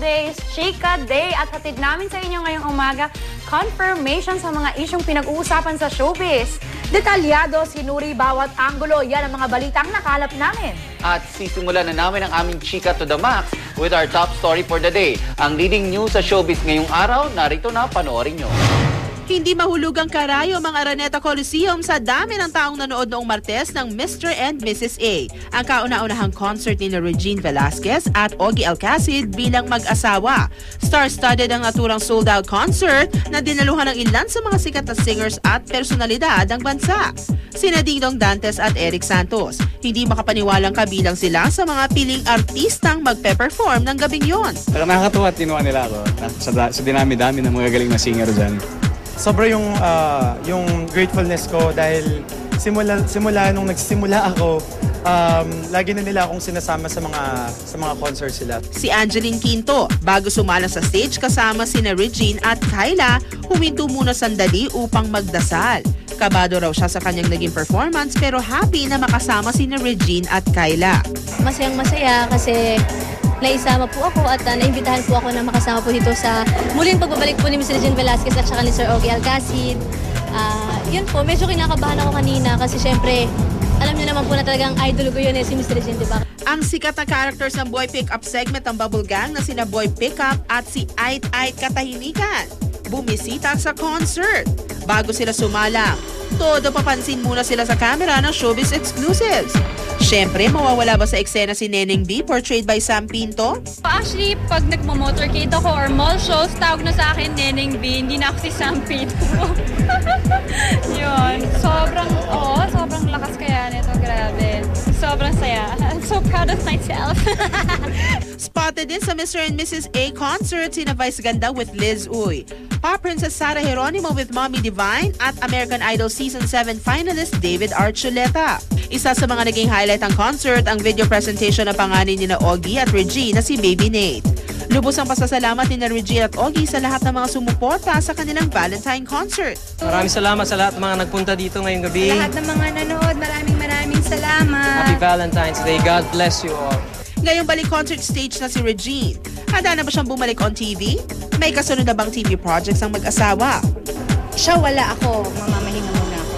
Today is Chika Day at hatid namin sa inyo ngayong umaga confirmation sa mga isyong pinag-uusapan sa showbiz. Detalyado, sinuri bawat anggulo, yan ang mga balitang nakalap namin. At sisimulan na namin ang aming Chika to the Max with our top story for the day. Ang leading news sa showbiz ngayong araw, narito na, panoorin nyo. Hindi mahulugang karayom ang Araneta Coliseum sa dami ng taong nanood noong Martes ng Mr. and Mrs. A. Ang kauna-unahang concert ni Regine Velasquez at Ogie Alcacid bilang mag-asawa. Star-studded ang naturang sold-out concert na dinaluhan ng ilan sa mga sikat na singers at personalidad ng bansa. Sina Dingdong Dantes at Eric Santos. Hindi makapaniwalang kabilang sila sa mga piling artistang magpe-perform ng gabing yon. Nakakatuwa at tinuwa nila ako sa dinami-dami ng mga galing na singer dyan. Sobra yung gratefulness ko dahil simula nung nagsimula ako, lagi na nila akong sinasama sa mga concerts sila. Si Angeline Quinto, bago sumala sa stage kasama sina Regine at Kyla, huminto muna sandali upang magdasal. Kabado raw siya sa kanyang naging performance pero happy na makasama sina Regine at Kyla. Masayang-masaya kasi naisama po ako at naimbitahan po ako na makasama po dito sa muling pagbabalik po ni Ms. Regine Velasquez at saka ni Sir Ogie Alcacid. Yun po, medyo kinakabahan ako kanina kasi syempre, alam niyo naman po na talagang idol ko yun si Ms. Regine, diba? Ang sikat na characters ng Boy Pickup segment ng Bubble Gang na sina Boy Pickup at si Ait Ait Katahimikan bumisita sa concert. Bago sila sumalang, todo papansin muna sila sa camera ng Showbiz Exclusives. Siyempre, mawawala ba sa eksena si Neneng B portrayed by Sam Pinto? Actually, pag nagmo-motorcade ako or mall shows, tawag na sa akin Neneng B, hindi na ako si Sam Pinto. Yun. Sobrang lakas kaya nito. Grabe. Sobrang saya. I'm so proud of myself. Spotted din sa Mr. and Mrs. A concert sina Vice Ganda with Liz Uy, Pop Princess Sara Geronimo with Mommy Divine at American Idol Season 7 finalist David Archuleta. Isa sa mga naging highlight ng concert ang video presentation ng panganay ni na Ogie at Regine na si Baby Nate. Lubos ang pasasalamat ni na Regine at Ogie sa lahat ng mga sumuporta sa kanilang Valentine concert. Maraming salamat sa lahat ng mga nagpunta dito ngayong gabi. Lahat ng mga nanood, maraming salamat. Happy Valentine's Day. God bless you all. Ngayong balik concert stage na si Regine. Handa na ba siyang bumalik on TV? May kasunod na bang TV projects ang mag-asawa? Siya wala ako, mamamahinga muna ako.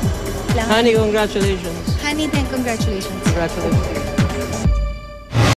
Honey, congratulations. Honey, then congratulations. Congratulations.